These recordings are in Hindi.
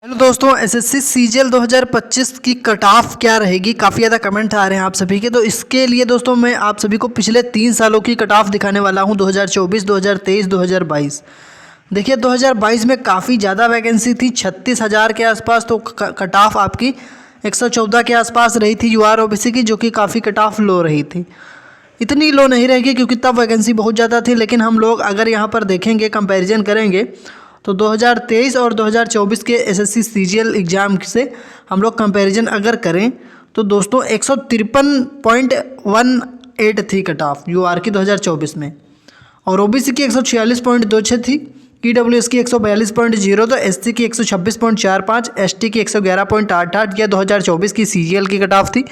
हेलो दोस्तों, एसएससी सीजीएल 2025 की कट ऑफ क्या रहेगी। काफ़ी ज़्यादा कमेंट आ रहे हैं आप सभी के, तो इसके लिए दोस्तों मैं आप सभी को पिछले 3 सालों की कट ऑफ दिखाने वाला हूं। 2024, 2023, 2022। देखिए 2022 में काफ़ी ज़्यादा वैकेंसी थी, 36,000 के आसपास। तो कट ऑफ आपकी 114 के आसपास रही थी यूआर ओबीसी की, जो कि काफ़ी कट ऑफ लो रही थी। इतनी लो नहीं रहेगी क्योंकि तब वैकेंसी बहुत ज़्यादा थी, लेकिन हम लोग अगर यहाँ पर देखेंगे, कंपैरिजन करेंगे तो 2023 और 2024 के एसएससी सीजीएल एग्ज़ाम से हम लोग कंपैरिजन अगर करें तो दोस्तों 153.18 थी कट ऑफ यूआर की 2024 में, और ओबीसी की 146.26 थी, ईडब्ल्यूएस की 142.0, तो एससी की 126.45, एसटी की 111.88 यह 2024 की सीजीएल की कट ऑफ थी।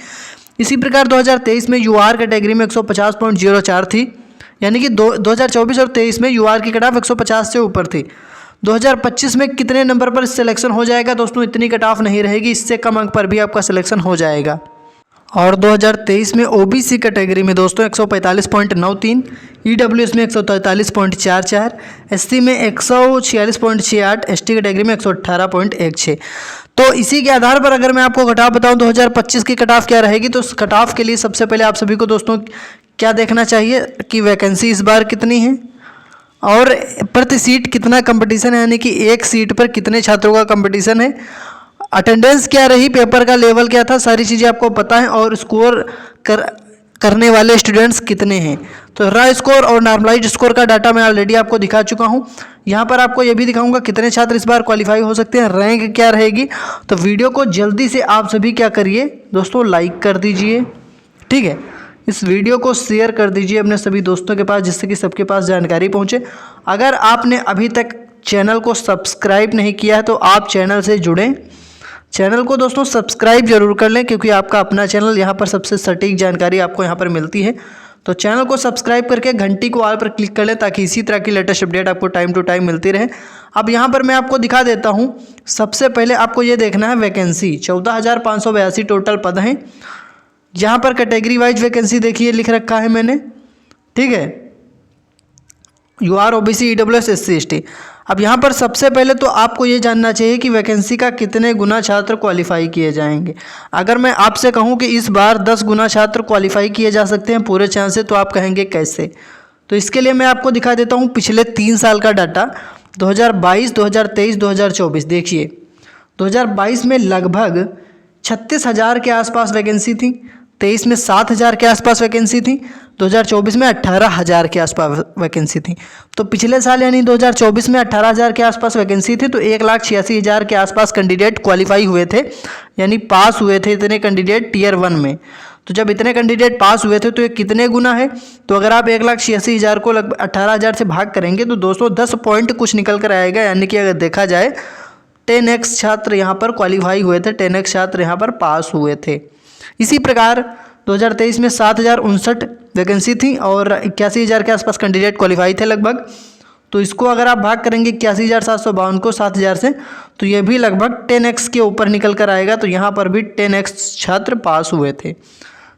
इसी प्रकार 2023 में यूआर कैटेगरी में 150.04 थी, यानी कि 2024 और 23 में यूआर की कट ऑफ 150 से ऊपर थी। 2025 में कितने नंबर पर सिलेक्शन हो जाएगा दोस्तों, इतनी कट ऑफ नहीं रहेगी, इससे कम अंक पर भी आपका सिलेक्शन हो जाएगा। और 2023 में ओबीसी कैटेगरी में दोस्तों 145.93, ईडब्ल्यूएस में 143.44, एससी में 146.68, एसटी कैटेगरी में 118.16। तो इसी के आधार पर अगर मैं आपको कट ऑफ बताऊं 2025 की कट ऑफ क्या रहेगी, तो कट ऑफ के लिए सबसे पहले आप सभी को दोस्तों क्या देखना चाहिए कि वैकेंसी इस बार कितनी है और प्रति सीट कितना कंपटीशन है, यानी कि एक सीट पर कितने छात्रों का कंपटीशन है, अटेंडेंस क्या रही, पेपर का लेवल क्या था, सारी चीज़ें आपको पता है, और स्कोर करने वाले स्टूडेंट्स कितने हैं। तो रॉ स्कोर और नॉर्मलाइज्ड स्कोर का डाटा मैं ऑलरेडी आपको दिखा चुका हूं। यहां पर आपको ये भी दिखाऊंगा कितने छात्र इस बार क्वालिफाई हो सकते हैं, रैंक क्या रहेगी। तो वीडियो को जल्दी से आप सभी क्या करिए दोस्तों, लाइक कर दीजिए, ठीक है। इस वीडियो को शेयर कर दीजिए अपने सभी दोस्तों के पास, जिससे कि सबके पास जानकारी पहुंचे। अगर आपने अभी तक चैनल को सब्सक्राइब नहीं किया है तो आप चैनल से जुड़ें, चैनल को दोस्तों सब्सक्राइब जरूर कर लें, क्योंकि आपका अपना चैनल, यहाँ पर सबसे सटीक जानकारी आपको यहाँ पर मिलती है। तो चैनल को सब्सक्राइब करके घंटी को ऑल पर क्लिक कर लें, ताकि इसी तरह की लेटेस्ट अपडेट आपको टाइम टू टाइम मिलती रहे। अब यहाँ पर मैं आपको दिखा देता हूँ। सबसे पहले आपको ये देखना है वैकेंसी 14,582 टोटल पद हैं। यहाँ पर कैटेगरी वाइज वैकेंसी देखिए लिख रखा है मैंने, ठीक है, UR OBC EWS SC ST. अब यहाँ पर सबसे पहले तो आपको ये जानना चाहिए कि वैकेंसी का कितने गुना छात्र क्वालिफाई किए जाएंगे। अगर मैं आपसे कहूँ कि इस बार 10 गुना छात्र क्वालिफाई किए जा सकते हैं पूरे चांस से, तो आप कहेंगे कैसे। तो इसके लिए मैं आपको दिखा देता हूँ पिछले 3 साल का डाटा, 2022, 2023, 2024। देखिए 2022 में लगभग 36,000 के आसपास वैकेंसी थी, 23 में 7,000 के आसपास वैकेंसी थी, 2024 में 18,000 के आसपास वैकेंसी थी। तो पिछले साल यानी 2024 में 18,000 के आसपास वैकेंसी थी, तो 1,86,000 के आसपास कैंडिडेट क्वालिफाई हुए थे, यानी पास हुए थे इतने कैंडिडेट टीयर 1 में। तो जब इतने कैंडिडेट पास हुए थे तो ये कितने गुना है, तो अगर आप 1,86,000 को लगभग 18,000 से भाग करेंगे तो दोस्तों 10 पॉइंट कुछ निकल कर आएगा, यानी कि अगर देखा जाए 10x छात्र यहाँ पर क्वालिफाई हुए थे, 10x छात्र यहाँ पर पास हुए थे। इसी प्रकार 2023 में 7,059 वैकेंसी थी और 81,000 के आसपास कैंडिडेट क्वालिफाई थे लगभग। तो इसको अगर आप भाग करेंगे 81,752 को 7,000 से, तो ये भी लगभग 10x के ऊपर निकल कर आएगा। तो यहाँ पर भी 10x छात्र पास हुए थे।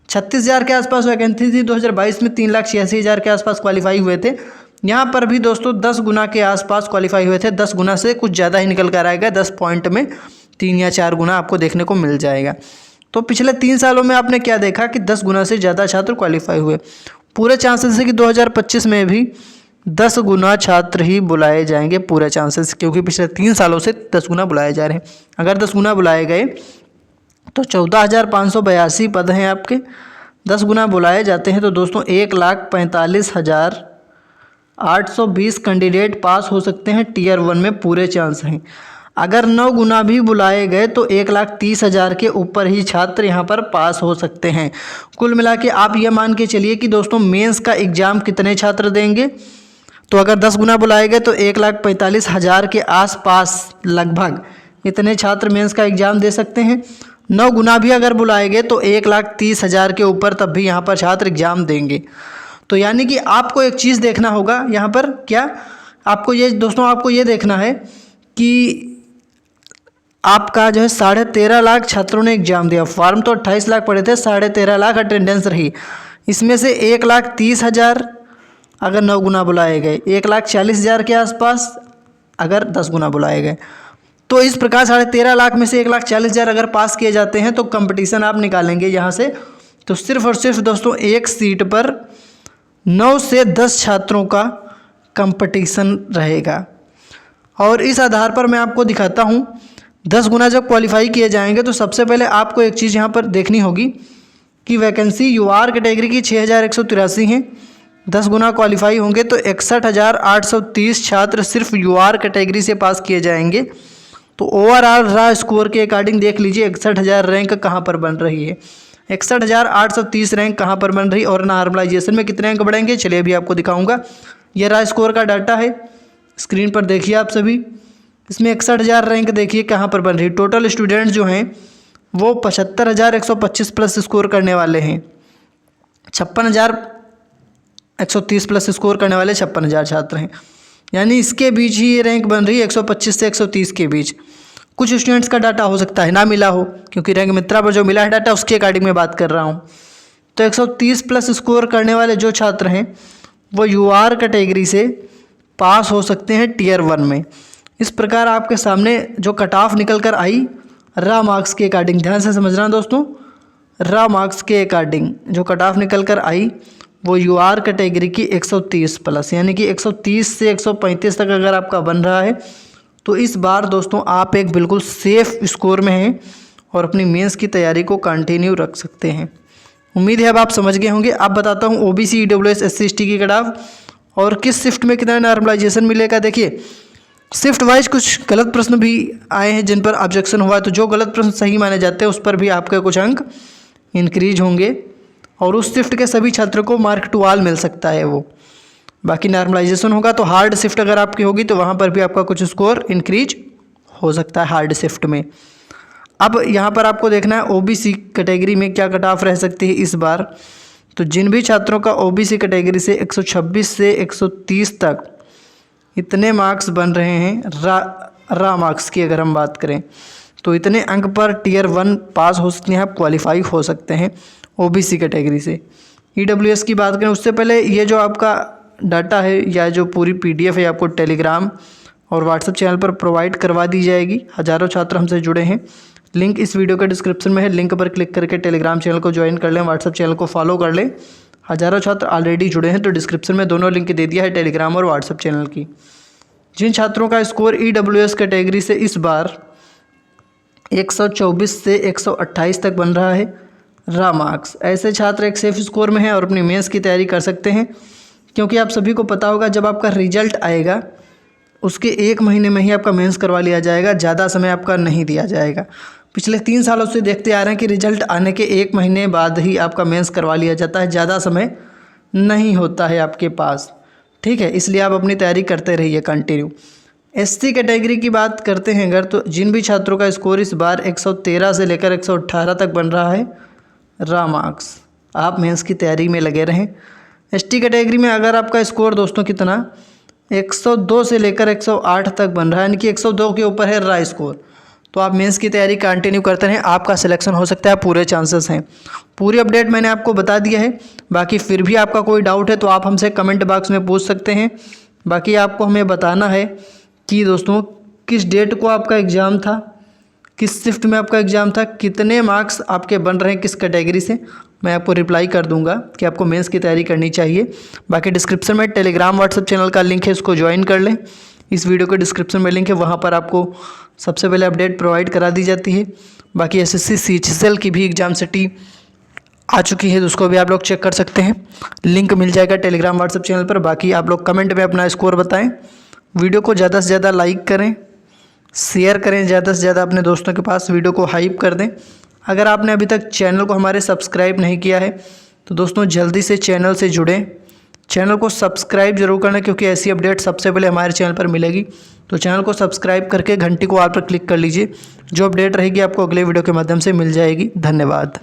36,000 के आसपास वैकेंसी थी 2022 में, 3,86,000 के आसपास क्वालिफाई हुए थे। यहाँ पर भी दोस्तों 10 गुना के आसपास क्वालिफाई हुए थे, 10 गुना से कुछ ज़्यादा ही निकल कर आएगा, 10 पॉइंट में 3 या 4 गुना आपको देखने को मिल जाएगा। तो पिछले 3 सालों में आपने क्या देखा कि 10 गुना से ज़्यादा छात्र क्वालिफाई हुए। पूरे चांसेस है कि 2025 में भी 10 गुना छात्र ही बुलाए जाएंगे, पूरे चांसेस, क्योंकि पिछले 3 सालों से 10 गुना बुलाए जा रहे हैं। अगर 10 गुना बुलाए गए तो 14,582 पद हैं आपके, 10 गुना बुलाए जाते हैं तो दोस्तों 1,45,820 कैंडिडेट पास हो सकते हैं टीयर 1 में, पूरे चांस हैं। अगर 9 गुना भी बुलाए गए तो 1,30,000 के ऊपर ही छात्र यहाँ पर पास हो सकते हैं। कुल मिला के आप ये मान के चलिए कि दोस्तों मेंस का एग्ज़ाम कितने छात्र देंगे, तो अगर 10 गुना बुलाए गए तो 1,45,000 के आसपास लगभग इतने छात्र मेंस का एग्ज़ाम दे सकते हैं। 9 गुना भी अगर बुलाए गए तो 1,30,000 के ऊपर तब भी यहाँ पर छात्र एग्ज़ाम देंगे। तो यानी कि आपको एक चीज़ देखना होगा यहाँ पर, क्या आपको ये दोस्तों आपको ये देखना है कि आपका जो है 13.5 लाख छात्रों ने एग्जाम दिया। फॉर्म तो 28 लाख पड़े थे, 13.5 लाख अटेंडेंस रही। इसमें से 1,30,000 अगर 9 गुना बुलाए गए, 1,40,000 के आसपास अगर 10 गुना बुलाए गए, तो इस प्रकार 13.5 लाख में से 1,40,000 अगर पास किए जाते हैं तो कंपटीशन आप निकालेंगे यहाँ से। तो सिर्फ और सिर्फ दोस्तों एक सीट पर 9 से 10 छात्रों का कंपटीशन रहेगा। और इस आधार पर मैं आपको दिखाता हूँ 10 गुना जब क्वालिफाई किए जाएंगे तो सबसे पहले आपको एक चीज़ यहाँ पर देखनी होगी कि वैकेंसी यूआर कैटेगरी की 6,183 हैं। 10 गुना क्वालिफाई होंगे तो 61,830 छात्र सिर्फ यूआर कैटेगरी से पास किए जाएंगे। तो ओवरऑल रहा स्कोर के अकॉर्डिंग देख लीजिए 61,000 रैंक कहाँ पर बन रही है, 61,830 रैंक कहाँ पर बन रही और नॉर्मलाइजेशन में कितने अंक बढ़ेंगे चलिए अभी आपको दिखाऊंगा। ये रहा स्कोर का डाटा है, स्क्रीन पर देखिए आप सभी। इसमें 61,000 रैंक देखिए कहाँ पर बन रही। टोटल स्टूडेंट जो हैं वो 75,125 प्लस स्कोर करने वाले हैं। 56,130 प्लस स्कोर करने वाले 56,000 छात्र हैं, यानी इसके बीच ही ये रैंक बन रही है 125 से 130 के बीच। कुछ स्टूडेंट्स का डाटा हो सकता है ना मिला हो, क्योंकि रैंक मित्रा पर जो मिला है डाटा उसके अकॉर्डिंग में बात कर रहा हूँ। तो 130 प्लस स्कोर करने वाले जो छात्र हैं वो यूआर कैटेगरी से पास हो सकते हैं टियर 1 में। इस प्रकार आपके सामने जो कट ऑफ निकल कर आई रा मार्क्स के अकॉर्डिंग, ध्यान से समझना दोस्तों, रा मार्क्स के अकॉर्डिंग जो कट ऑफ निकल कर आई वो यूआर कैटेगरी की 130 प्लस, यानी कि 130 से 135 तक अगर आपका बन रहा है तो इस बार दोस्तों आप एक बिल्कुल सेफ स्कोर में हैं और अपनी मेंस की तैयारी को कंटिन्यू रख सकते हैं। उम्मीद है अब आप समझ गए होंगे। अब बताता हूँ ओबीसी ईडब्ल्यूएस एससी एसटी की कट ऑफ और किस शिफ्ट में कितना नॉर्मलाइजेशन मिलेगा। देखिए शिफ्ट वाइज कुछ गलत प्रश्न भी आए हैं जिन पर ऑब्जेक्शन हुआ है, तो जो गलत प्रश्न सही माने जाते हैं उस पर भी आपके कुछ अंक इंक्रीज होंगे और उस शिफ्ट के सभी छात्रों को मार्क टू ऑल मिल सकता है वो। बाकी नॉर्मलाइजेशन होगा तो हार्ड शिफ्ट अगर आपकी होगी तो वहाँ पर भी आपका कुछ स्कोर इंक्रीज हो सकता है हार्ड शिफ्ट में। अब यहाँ पर आपको देखना है ओबीसी कैटेगरी में क्या कट ऑफ रह सकती है इस बार। तो जिन भी छात्रों का ओबीसी कैटेगरी से 126 से 130 तक इतने मार्क्स बन रहे हैं रा मार्क्स की अगर हम बात करें तो इतने अंक पर टियर 1 पास हो सकते हैं, आप क्वालिफाई हो सकते हैं ओबीसी कैटेगरी से। ईडब्ल्यूएस की बात करें उससे पहले ये जो आपका डाटा है या जो पूरी पीडीएफ है आपको टेलीग्राम और व्हाट्सएप चैनल पर प्रोवाइड करवा दी जाएगी। हज़ारों छात्र हमसे जुड़े हैं, लिंक इस वीडियो के डिस्क्रिप्शन में है, लिंक पर क्लिक करके टेलीग्राम चैनल को ज्वाइन कर लें, व्हाट्सएप चैनल को फॉलो कर लें। हज़ारों छात्र ऑलरेडी जुड़े हैं तो डिस्क्रिप्शन में दोनों लिंक दे दिया है टेलीग्राम और व्हाट्सएप चैनल की। जिन छात्रों का स्कोर ईडब्ल्यूएस कैटेगरी से इस बार 124 से 128 तक बन रहा है रा मार्क्स, ऐसे छात्र एक सेफ स्कोर में हैं और अपनी मेंस की तैयारी कर सकते हैं। क्योंकि आप सभी को पता होगा जब आपका रिजल्ट आएगा उसके 1 महीने में ही आपका मेंस करवा लिया जाएगा, ज़्यादा समय आपका नहीं दिया जाएगा। पिछले 3 सालों से देखते आ रहे हैं कि रिजल्ट आने के 1 महीने बाद ही आपका मेंस करवा लिया जाता है, ज़्यादा समय नहीं होता है आपके पास, ठीक है। इसलिए आप अपनी तैयारी करते रहिए कंटिन्यू। एससी कैटेगरी की बात करते हैं अगर तो जिन भी छात्रों का स्कोर इस बार 113 से लेकर 118 तक बन रहा है रा मार्क्स, आप मेंस की तैयारी में लगे रहें। एसटी कैटेगरी में अगर आपका स्कोर दोस्तों कितना 102 से लेकर 108 तक बन रहा है, यानी कि 102 के ऊपर है रा स्कोर, तो आप मेंस की तैयारी कंटिन्यू करते रहें, आपका सिलेक्शन हो सकता है, पूरे चांसेस हैं। पूरी अपडेट मैंने आपको बता दिया है। बाकी फिर भी आपका कोई डाउट है तो आप हमसे कमेंट बॉक्स में पूछ सकते हैं। बाकी आपको हमें बताना है कि दोस्तों किस डेट को आपका एग्ज़ाम था, किस शिफ्ट में आपका एग्ज़ाम था, कितने मार्क्स आपके बन रहे हैं किस कैटेगरी से, मैं आपको रिप्लाई कर दूंगा कि आपको मेंस की तैयारी करनी चाहिए। बाकी डिस्क्रिप्शन में टेलीग्राम व्हाट्सएप चैनल का लिंक है, उसको ज्वाइन कर लें। इस वीडियो के डिस्क्रिप्शन में लिंक है, वहाँ पर आपको सबसे पहले अपडेट प्रोवाइड करा दी जाती है। बाकी एसएससी सीएचएसएल की भी एग्ज़ाम सिटी आ चुकी है तो उसको भी आप लोग चेक कर सकते हैं, लिंक मिल जाएगा टेलीग्राम व्हाट्सएप चैनल पर। बाकी आप लोग कमेंट में अपना स्कोर बताएं, वीडियो को ज़्यादा से ज़्यादा लाइक करें, शेयर करें ज़्यादा से ज़्यादा अपने दोस्तों के पास, वीडियो को हाइप कर दें। अगर आपने अभी तक चैनल को हमारे सब्सक्राइब नहीं किया है तो दोस्तों जल्दी से चैनल से जुड़ें, चैनल को सब्सक्राइब जरूर करना क्योंकि ऐसी अपडेट सबसे पहले हमारे चैनल पर मिलेगी। तो चैनल को सब्सक्राइब करके घंटी को ऑल पर क्लिक कर लीजिए, जो अपडेट रहेगी आपको अगले वीडियो के माध्यम से मिल जाएगी। धन्यवाद।